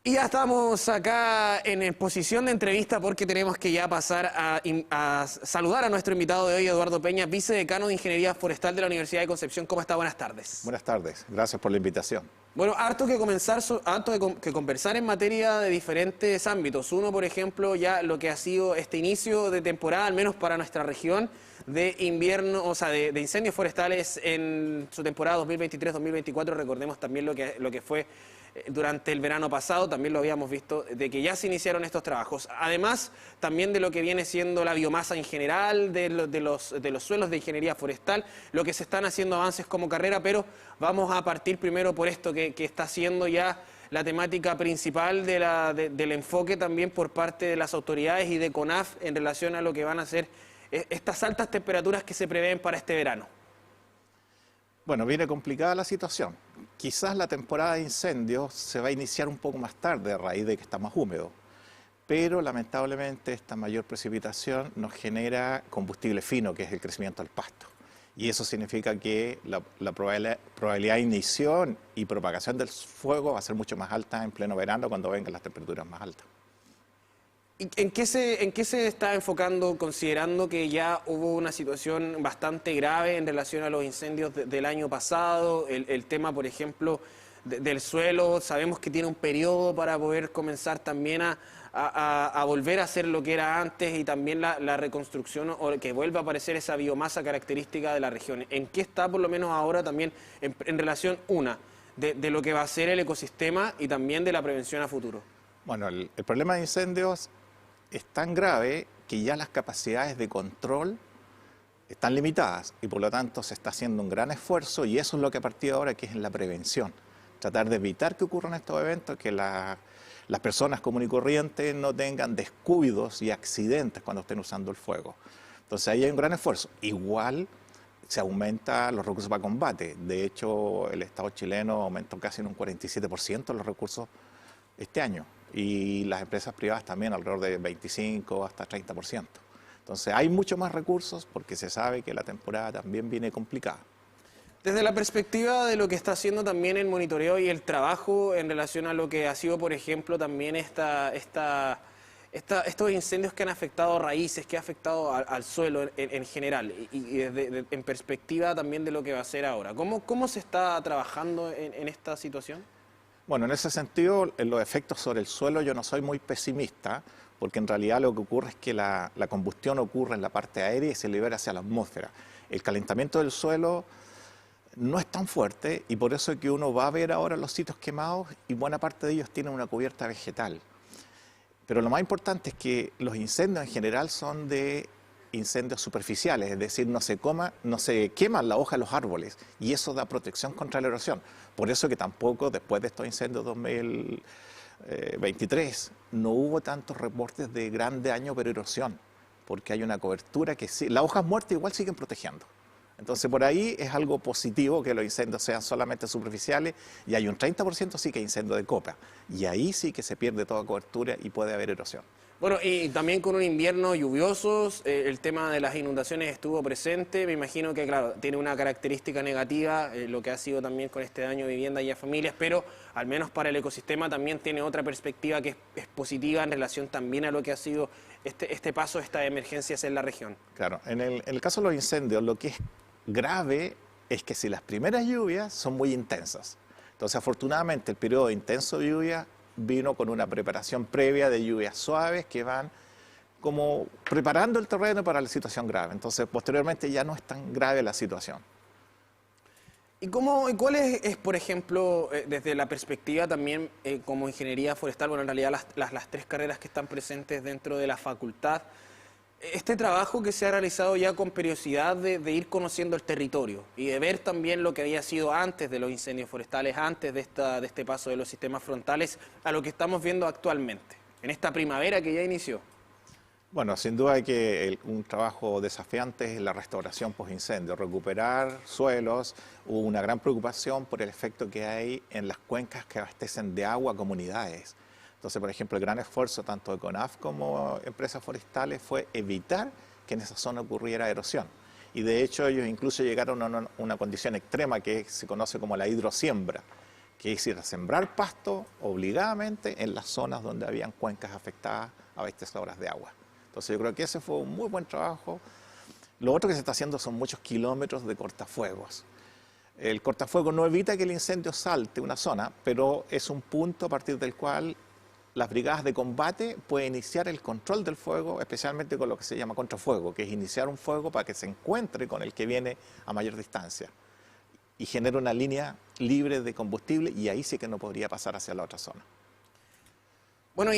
Y ya estamos acá en posición de entrevista porque tenemos que ya pasar a saludar a nuestro invitado de hoy, Eduardo Peña, vicedecano de Ingeniería Forestal de la Universidad de Concepción. ¿Cómo está? Buenas tardes. Buenas tardes, gracias por la invitación. Bueno, harto que conversar en materia de diferentes ámbitos. Uno, por ejemplo, ya lo que ha sido este inicio de temporada, al menos para nuestra región, de invierno, o sea, de incendios forestales en su temporada 2023-2024. Recordemos también lo que fue durante el verano pasado, también lo habíamos visto, de que ya se iniciaron estos trabajos. Además, también de lo que viene siendo la biomasa en general, de los suelos de ingeniería forestal, lo que se están haciendo avances como carrera, pero vamos a partir primero por esto que está siendo ya la temática principal del enfoque también por parte de las autoridades y de CONAF en relación a lo que van a ser estas altas temperaturas que se prevén para este verano. Bueno, viene complicada la situación. Quizás la temporada de incendios se va a iniciar un poco más tarde a raíz de que está más húmedo, pero lamentablemente esta mayor precipitación nos genera combustible fino, que es el crecimiento del pasto. Y eso significa que la probabilidad de inicio y propagación del fuego va a ser mucho más alta en pleno verano cuando vengan las temperaturas más altas. ¿En qué se está enfocando, considerando que ya hubo una situación bastante grave en relación a los incendios del año pasado? El tema, por ejemplo, del suelo, sabemos que tiene un periodo para poder comenzar también a volver a ser lo que era antes y también la reconstrucción o que vuelva a aparecer esa biomasa característica de la región. ¿En qué está por lo menos ahora también en relación, de lo que va a ser el ecosistema y también de la prevención a futuro? Bueno, el problema de incendios es tan grave que ya las capacidades de control están limitadas y por lo tanto se está haciendo un gran esfuerzo y eso es lo que a partir de ahora que es en la prevención. Tratar de evitar que ocurran estos eventos, que las personas comunes y corrientes no tengan descuidos y accidentes cuando estén usando el fuego. Entonces ahí hay un gran esfuerzo. Igual se aumenta los recursos para combate. De hecho, el Estado chileno aumentó casi en un 47% los recursos este año. Y las empresas privadas también alrededor de 25 hasta 30%. Entonces hay mucho más recursos porque se sabe que la temporada también viene complicada. Desde la perspectiva de lo que está haciendo también el monitoreo y el trabajo en relación a lo que ha sido, por ejemplo, también estos incendios que han afectado raíces, que han afectado al suelo en general y en perspectiva también de lo que va a ser ahora. ¿Cómo se está trabajando en esta situación? Bueno, en ese sentido, en los efectos sobre el suelo yo no soy muy pesimista, porque en realidad lo que ocurre es que la combustión ocurre en la parte aérea y se libera hacia la atmósfera. El calentamiento del suelo no es tan fuerte y por eso es que uno va a ver ahora los sitios quemados y buena parte de ellos tienen una cubierta vegetal. Pero lo más importante es que los incendios en general son de incendios superficiales, es decir, no se queman la hoja de los árboles y eso da protección contra la erosión. Por eso que tampoco después de estos incendios 2023 no hubo tantos reportes de gran daño por erosión, porque hay una cobertura que sí, las hojas muertas igual siguen protegiendo. Entonces por ahí es algo positivo que los incendios sean solamente superficiales y hay un 30% sí que hay incendio de copa y ahí sí que se pierde toda cobertura y puede haber erosión. Bueno, y también con un invierno lluvioso, el tema de las inundaciones estuvo presente. Me imagino que, claro, tiene una característica negativa, lo que ha sido también con este daño a vivienda y a familias, pero al menos para el ecosistema también tiene otra perspectiva que es positiva en relación también a lo que ha sido este paso, estas emergencias en la región. Claro, en el caso de los incendios, lo que es grave es que si las primeras lluvias son muy intensas. Entonces, afortunadamente, el periodo intenso de lluvia vino con una preparación previa de lluvias suaves que van como preparando el terreno para la situación grave. Entonces, posteriormente ya no es tan grave la situación. ¿Y cuál es, por ejemplo, desde la perspectiva también como ingeniería forestal, bueno, en realidad las tres carreras que están presentes dentro de la facultad, este trabajo que se ha realizado ya con periodicidad de ir conociendo el territorio y de ver también lo que había sido antes de los incendios forestales, antes de este paso de los sistemas frontales, a lo que estamos viendo actualmente, en esta primavera que ya inició? Bueno, sin duda hay que un trabajo desafiante es la restauración post-incendio, recuperar suelos. Hubo una gran preocupación por el efecto que hay en las cuencas que abastecen de agua a comunidades. Entonces, por ejemplo, el gran esfuerzo tanto de CONAF como empresas forestales fue evitar que en esa zona ocurriera erosión. Y de hecho ellos incluso llegaron a una condición extrema que se conoce como la hidrosiembra, que es ir a sembrar pasto obligadamente en las zonas donde habían cuencas afectadas a abastecedoras de agua. Entonces yo creo que ese fue un muy buen trabajo. Lo otro que se está haciendo son muchos kilómetros de cortafuegos. El cortafuego no evita que el incendio salte una zona, pero es un punto a partir del cual las brigadas de combate pueden iniciar el control del fuego, especialmente con lo que se llama contrafuego, que es iniciar un fuego para que se encuentre con el que viene a mayor distancia y genera una línea libre de combustible, y ahí sí que no podría pasar hacia la otra zona. Bueno,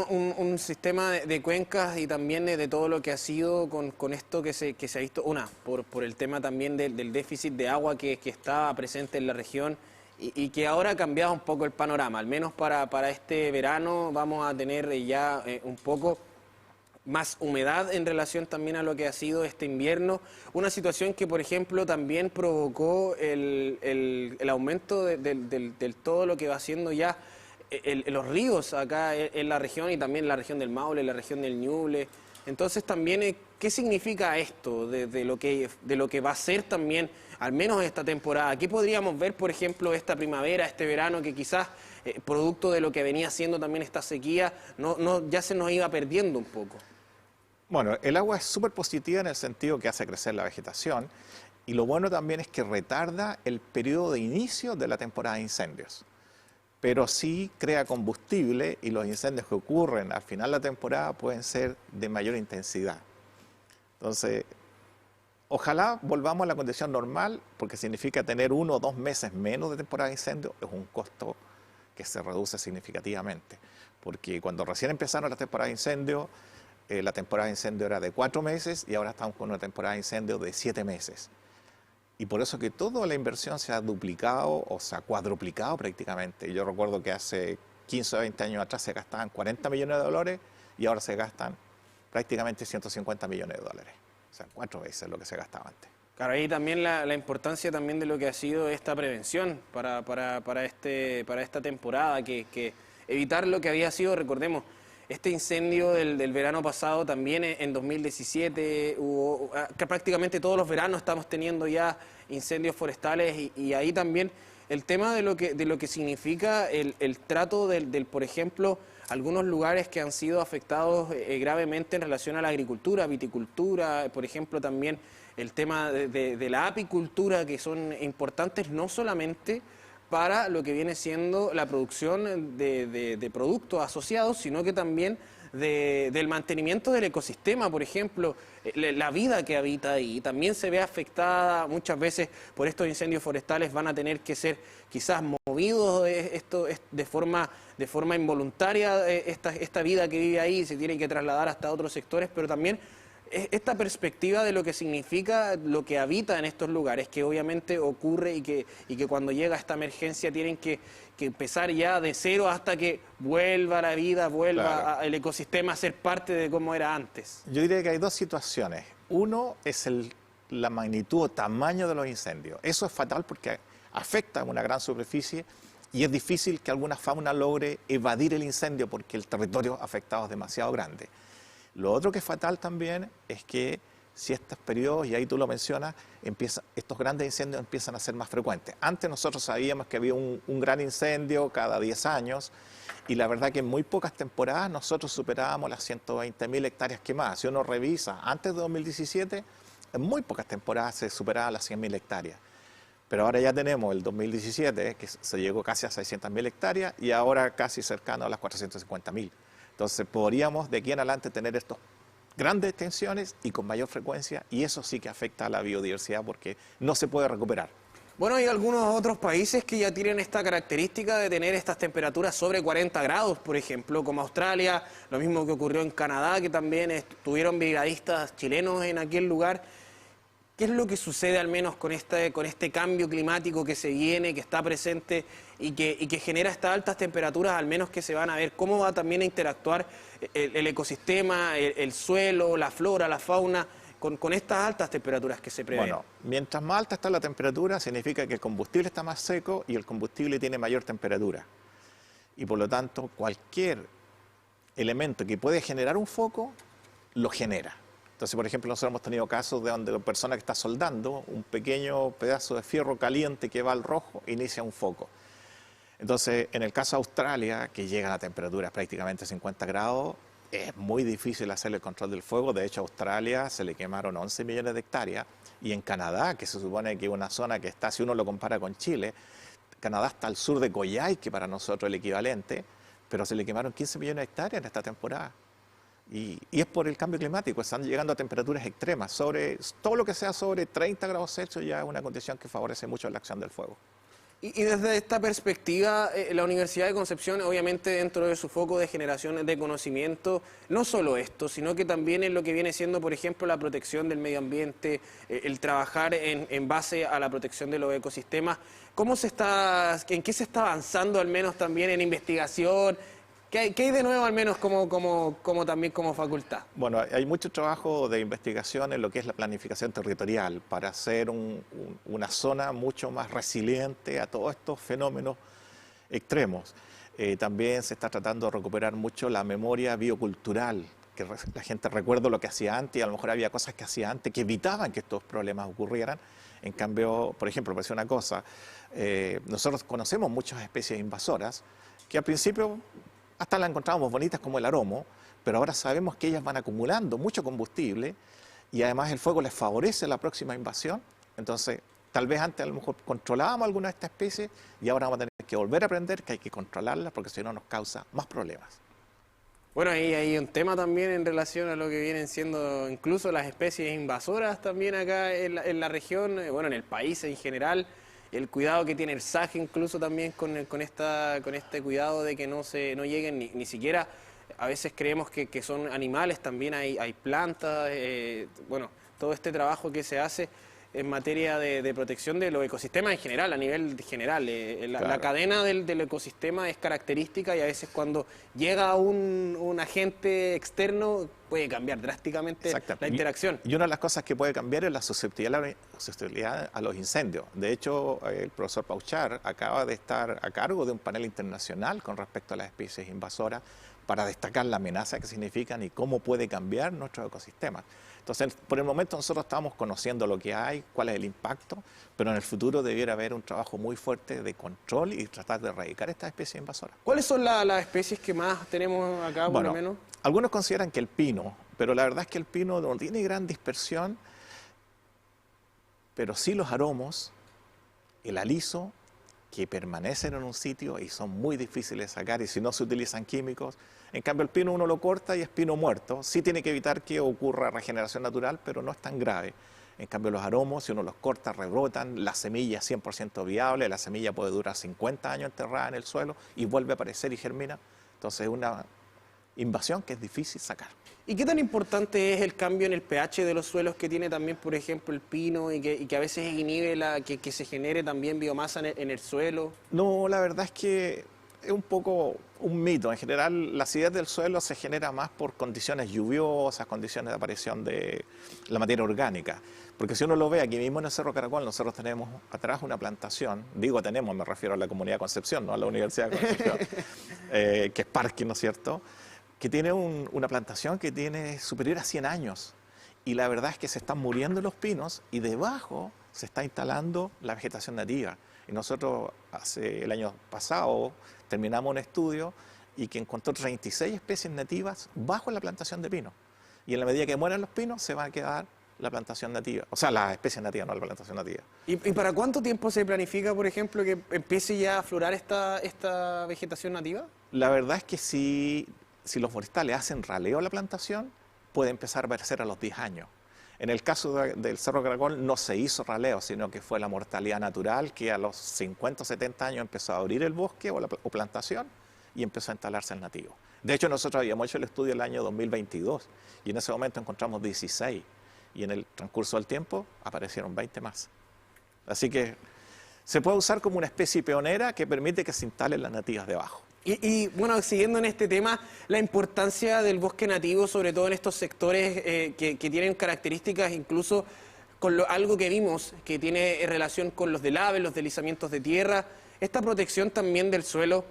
un sistema de cuencas y también de todo lo que ha sido con esto que se ha visto, por el tema también del déficit de agua que está presente en la región y que ahora ha cambiado un poco el panorama. Al menos para este verano vamos a tener ya un poco más humedad en relación también a lo que ha sido este invierno. Una situación que, por ejemplo, también provocó el aumento del todo lo que va haciendo ya los ríos acá en la región y también en la región del Maule, en la región del Ñuble. Entonces también, ¿qué significa esto de lo que va a ser también, al menos esta temporada? ¿Qué podríamos ver, por ejemplo, esta primavera, este verano, que quizás, producto de lo que venía siendo también esta sequía, ya se nos iba perdiendo un poco? Bueno, el agua es súper positiva en el sentido que hace crecer la vegetación, y lo bueno también es que retarda el periodo de inicio de la temporada de incendios. Pero sí crea combustible, y los incendios que ocurren al final de la temporada pueden ser de mayor intensidad. Entonces, ojalá volvamos a la condición normal, porque significa tener 1 o 2 meses menos de temporada de incendios. Es un costo que se reduce significativamente, porque cuando recién empezaron la temporada de incendios, la temporada de incendio era de 4 meses y ahora estamos con una temporada de incendio de 7 meses. Y por eso que toda la inversión se ha duplicado o se ha cuadruplicado prácticamente. Yo recuerdo que hace 15 o 20 años atrás se gastaban 40 millones de dólares y ahora se gastan prácticamente 150 millones de dólares. O sea, 4 veces lo que se gastaba antes. Claro, ahí también la importancia también de lo que ha sido esta prevención para esta temporada, que evitar lo que había sido, recordemos, este incendio del verano pasado también en 2017, que prácticamente todos los veranos estamos teniendo ya incendios forestales y ahí también el tema de lo que significa el trato por ejemplo, algunos lugares que han sido afectados gravemente en relación a la agricultura, viticultura, por ejemplo también el tema de la apicultura, que son importantes no solamente para lo que viene siendo la producción de productos asociados, sino que también del mantenimiento del ecosistema. Por ejemplo, la vida que habita ahí también se ve afectada muchas veces por estos incendios forestales. Van a tener que ser quizás movidos de forma involuntaria, esta vida que vive ahí se tiene que trasladar hasta otros sectores, pero también esta perspectiva de lo que significa lo que habita en estos lugares, que obviamente ocurre y que cuando llega esta emergencia tienen que empezar ya de cero hasta que vuelva la vida, vuelva el ecosistema a ser parte de como era antes. Yo diría que hay 2 situaciones. Uno es la magnitud o tamaño de los incendios. Eso es fatal porque afecta a una gran superficie y es difícil que alguna fauna logre evadir el incendio porque el territorio afectado es demasiado grande. Lo otro que es fatal también es que si estos periodos, y ahí tú lo mencionas, estos grandes incendios empiezan a ser más frecuentes. Antes nosotros sabíamos que había un gran incendio cada 10 años y la verdad que en muy pocas temporadas nosotros superábamos las 120.000 hectáreas quemadas. Si uno revisa, antes de 2017, en muy pocas temporadas se superaban las 100.000 hectáreas. Pero ahora ya tenemos el 2017, que se llegó casi a 600.000 hectáreas y ahora casi cercano a las 450.000. Entonces podríamos de aquí en adelante tener estas grandes extensiones y con mayor frecuencia, y eso sí que afecta a la biodiversidad porque no se puede recuperar. Bueno, hay algunos otros países que ya tienen esta característica de tener estas temperaturas sobre 40 grados, por ejemplo, como Australia, lo mismo que ocurrió en Canadá, que también tuvieron brigadistas chilenos en aquel lugar. ¿Qué es lo que sucede al menos con este cambio climático que se viene, que está presente y que genera estas altas temperaturas, al menos que se van a ver? ¿Cómo va también a interactuar el ecosistema, el suelo, la flora, la fauna, con estas altas temperaturas que se prevén? Bueno, mientras más alta está la temperatura, significa que el combustible está más seco y el combustible tiene mayor temperatura. Y por lo tanto, cualquier elemento que puede generar un foco, lo genera. Entonces, por ejemplo, nosotros hemos tenido casos de donde la persona que está soldando, un pequeño pedazo de fierro caliente que va al rojo, inicia un foco. Entonces, en el caso de Australia, que llegan a temperaturas prácticamente 50 grados, es muy difícil hacer el control del fuego. De hecho, a Australia se le quemaron 11 millones de hectáreas. Y en Canadá, que se supone que es una zona que está, si uno lo compara con Chile, Canadá está al sur de Coyhaique, que para nosotros es el equivalente, pero se le quemaron 15 millones de hectáreas en esta temporada. Y es por el cambio climático, están llegando a temperaturas extremas. Todo lo que sea sobre 30 grados Celsius ya es una condición que favorece mucho la acción del fuego. Y desde esta perspectiva, la Universidad de Concepción, obviamente dentro de su foco de generación de conocimiento, no solo esto, sino que también en lo que viene siendo, por ejemplo, la protección del medio ambiente, el trabajar en base a la protección de los ecosistemas. ¿En qué se está avanzando al menos también en investigación? ¿Qué hay de nuevo al menos también como facultad? Bueno, hay mucho trabajo de investigación en lo que es la planificación territorial para hacer una zona mucho más resiliente a todos estos fenómenos extremos. También se está tratando de recuperar mucho la memoria biocultural, que la gente recuerda lo que hacía antes y a lo mejor había cosas que hacía antes que evitaban que estos problemas ocurrieran. En cambio, por ejemplo, para decir una cosa, nosotros conocemos muchas especies invasoras que al principio hasta las encontrábamos bonitas como el aromo, pero ahora sabemos que ellas van acumulando mucho combustible y además el fuego les favorece la próxima invasión. Entonces, tal vez antes a lo mejor controlábamos alguna de estas especies y ahora vamos a tener que volver a aprender que hay que controlarlas porque si no nos causa más problemas. Bueno, ahí hay un tema también en relación a lo que vienen siendo incluso las especies invasoras también acá en la región, bueno, en el país en general. El cuidado que tiene el SAG incluso también con este cuidado de que no lleguen ni siquiera, a veces creemos que son animales, también hay plantas, bueno, todo este trabajo que se hace en materia de protección de los ecosistemas en general, a nivel general. Claro. La cadena del ecosistema es característica y a veces cuando llega un agente externo puede cambiar drásticamente la interacción. Y una de las cosas que puede cambiar es la susceptibilidad a los incendios. De hecho, el profesor Pauchar acaba de estar a cargo de un panel internacional con respecto a las especies invasoras para destacar la amenaza que significan y cómo puede cambiar nuestros ecosistemas. Entonces, por el momento nosotros estamos conociendo lo que hay, cuál es el impacto, pero en el futuro debiera haber un trabajo muy fuerte de control y tratar de erradicar estas especies invasoras. ¿Cuáles son las especies que más tenemos acá, por lo menos? Algunos consideran que el pino, pero la verdad es que el pino no tiene gran dispersión, pero sí los aromos, el aliso, que permanecen en un sitio y son muy difíciles de sacar y si no se utilizan químicos. En cambio el pino uno lo corta y es pino muerto. Sí tiene que evitar que ocurra regeneración natural, pero no es tan grave. En cambio los aromos, si uno los corta, rebrotan, la semilla es 100% viable, la semilla puede durar 50 años enterrada en el suelo y vuelve a aparecer y germina. Entonces es una invasión que es difícil sacar. ¿Y qué tan importante es el cambio en el pH de los suelos que tiene también, por ejemplo, el pino y que a veces inhibe que se genere también biomasa en el suelo? No, la verdad es que es un poco un mito. En general, la acidez del suelo se genera más por condiciones lluviosas, condiciones de aparición de la materia orgánica. Porque si uno lo ve aquí mismo en el Cerro Caracol, nosotros tenemos atrás una plantación, digo tenemos, me refiero a la Comunidad de Concepción, no a la Universidad de Concepción, que es parque, ¿no es cierto?, que tiene una plantación que tiene superior a 100 años. Y la verdad es que se están muriendo los pinos y debajo se está instalando la vegetación nativa. Y nosotros el año pasado terminamos un estudio y que encontró 36 especies nativas bajo la plantación de pino. Y en la medida que mueran los pinos se va a quedar la plantación nativa, o sea, la especie nativa, no la plantación nativa. ¿Y para cuánto tiempo se planifica, por ejemplo, que empiece ya a aflorar esta vegetación nativa? La verdad es que si los forestales hacen raleo a la plantación, puede empezar a aparecer a los 10 años. En el caso del Cerro Caracol no se hizo raleo, sino que fue la mortalidad natural que a los 50 o 70 años empezó a abrir el bosque o plantación y empezó a instalarse el nativo. De hecho, nosotros habíamos hecho el estudio el año 2022 y en ese momento encontramos 16 y en el transcurso del tiempo aparecieron 20 más. Así que se puede usar como una especie pionera que permite que se instalen las nativas debajo. Y bueno, siguiendo en este tema, la importancia del bosque nativo, sobre todo en estos sectores que tienen características incluso con algo que vimos, que tiene relación con los delaves, los deslizamientos de tierra, esta protección también del suelo.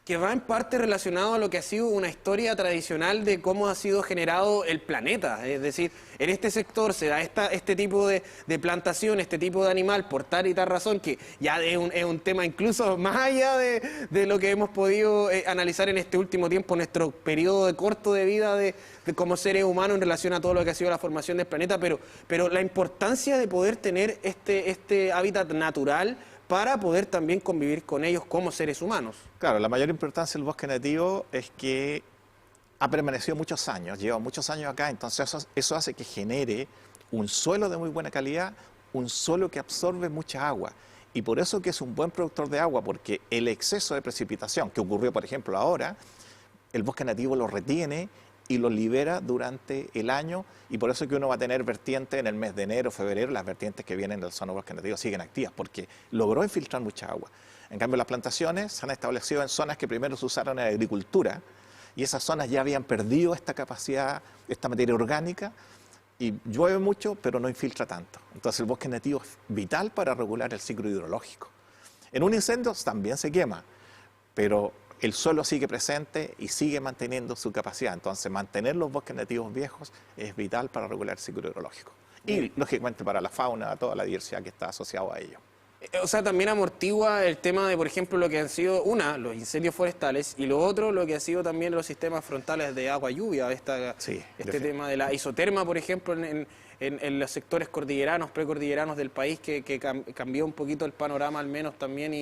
Que va en parte relacionado a lo que ha sido una historia tradicional de cómo ha sido generado el planeta. Es decir, en este sector se da este tipo de plantación, este tipo de animal, por tal y tal razón, que ya es un tema incluso más allá de lo que hemos podido analizar en este último tiempo, nuestro periodo de corto de vida de como seres humanos en relación a todo lo que ha sido la formación del planeta, pero la importancia de poder tener este hábitat natural para poder también convivir con ellos como seres humanos. Claro, la mayor importancia del bosque nativo es que ha permanecido muchos años, lleva muchos años acá, entonces eso hace que genere un suelo de muy buena calidad, un suelo que absorbe mucha agua. Y por eso que es un buen productor de agua, porque el exceso de precipitación que ocurrió, por ejemplo, ahora, el bosque nativo lo retiene y lo libera durante el año, y por eso que uno va a tener vertientes en el mes de enero, febrero, las vertientes que vienen del zona bosque nativo siguen activas, porque logró infiltrar mucha agua. En cambio, las plantaciones se han establecido en zonas que primero se usaron en la agricultura, y esas zonas ya habían perdido esta capacidad, esta materia orgánica, y llueve mucho, pero no infiltra tanto. Entonces el bosque nativo es vital para regular el ciclo hidrológico. En un incendio también se quema, pero el suelo sigue presente y sigue manteniendo su capacidad. Entonces, mantener los bosques nativos viejos es vital para regular el ciclo hidrológico. Y, lógicamente, para la fauna, toda la diversidad que está asociada a ello. O sea, también amortigua el tema de, por ejemplo, lo que han sido, los incendios forestales, y lo otro, lo que ha sido también los sistemas frontales de agua-lluvia, este tema de la isoterma, por ejemplo, en los sectores cordilleranos, precordilleranos del país, que cambió un poquito el panorama al menos también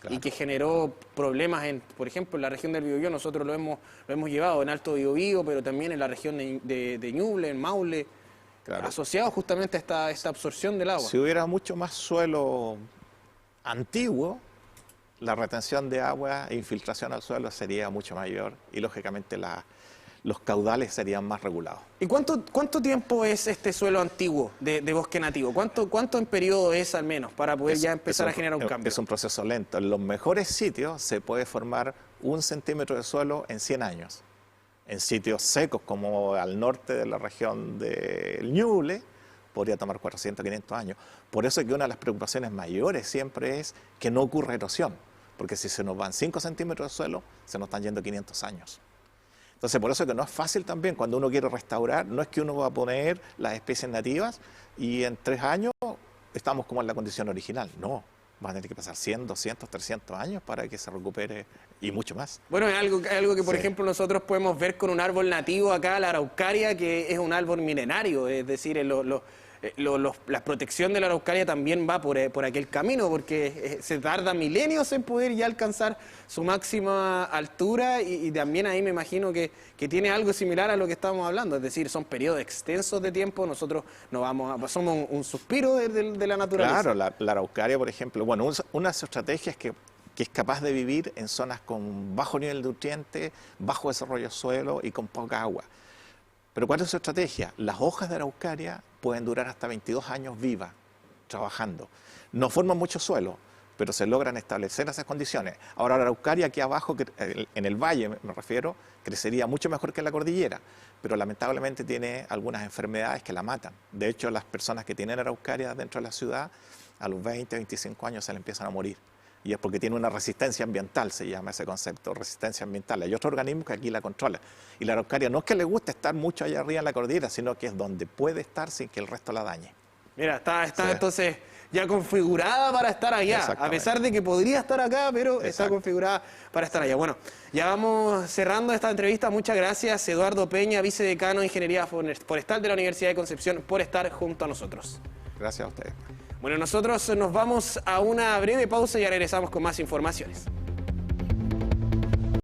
y que generó problemas, por ejemplo, en la región del Biobío. Nosotros lo hemos llevado en Alto Biobío, pero también en la región de Ñuble, en Maule, asociado justamente a esta absorción del agua. Si hubiera mucho más suelo antiguo, la retención de agua e infiltración al suelo sería mucho mayor y, lógicamente, los caudales serían más regulados. ¿Y cuánto tiempo es este suelo antiguo de bosque nativo? ¿Cuánto en periodo es al menos para poder ya empezar a generar un cambio? Es un proceso lento. En los mejores sitios se puede formar 1 centímetro de suelo en 100 años. En sitios secos como al norte de la región del Ñuble podría tomar 400, 500 años. Por eso es que una de las preocupaciones mayores siempre es que no ocurra erosión, porque si se nos van 5 centímetros de suelo, se nos están yendo 500 años. Entonces, por eso que no es fácil también, cuando uno quiere restaurar, no es que uno va a poner las especies nativas y en 3 años estamos como en la condición original. No, van a tener que pasar 100, 200, 300 años para que se recupere y mucho más. Bueno, es algo que, por ejemplo, nosotros podemos ver con un árbol nativo acá, la araucaria, que es un árbol milenario, es decir, la protección de la araucaria también va por aquel camino, porque se tarda milenios en poder ya alcanzar su máxima altura y también ahí me imagino que tiene algo similar a lo que estamos hablando, es decir, son periodos extensos de tiempo, nosotros somos un suspiro de la naturaleza. Claro, la araucaria, por ejemplo, bueno, una de sus estrategias que es capaz de vivir en zonas con bajo nivel de nutrientes, bajo desarrollo de suelo y con poca agua. Pero ¿cuál es su estrategia? Las hojas de araucaria pueden durar hasta 22 años vivas, trabajando. No forman mucho suelo, pero se logran establecer esas condiciones. Ahora, la araucaria aquí abajo, en el valle me refiero, crecería mucho mejor que en la cordillera, pero lamentablemente tiene algunas enfermedades que la matan. De hecho, las personas que tienen araucaria dentro de la ciudad, a los 20, 25 años se le empiezan a morir. Y es porque tiene una resistencia ambiental, se llama ese concepto, resistencia ambiental. Hay otros organismos que aquí la controlan. Y la araucaria no es que le guste estar mucho allá arriba en la cordillera, sino que es donde puede estar sin que el resto la dañe. Mira, está entonces ya configurada para estar allá, a pesar de que podría estar acá, pero está configurada para estar allá. Bueno, ya vamos cerrando esta entrevista. Muchas gracias, Eduardo Peña, vicedecano de Ingeniería Forestal de la Universidad de Concepción, por estar junto a nosotros. Gracias a ustedes. Bueno, nosotros nos vamos a una breve pausa y ya regresamos con más informaciones.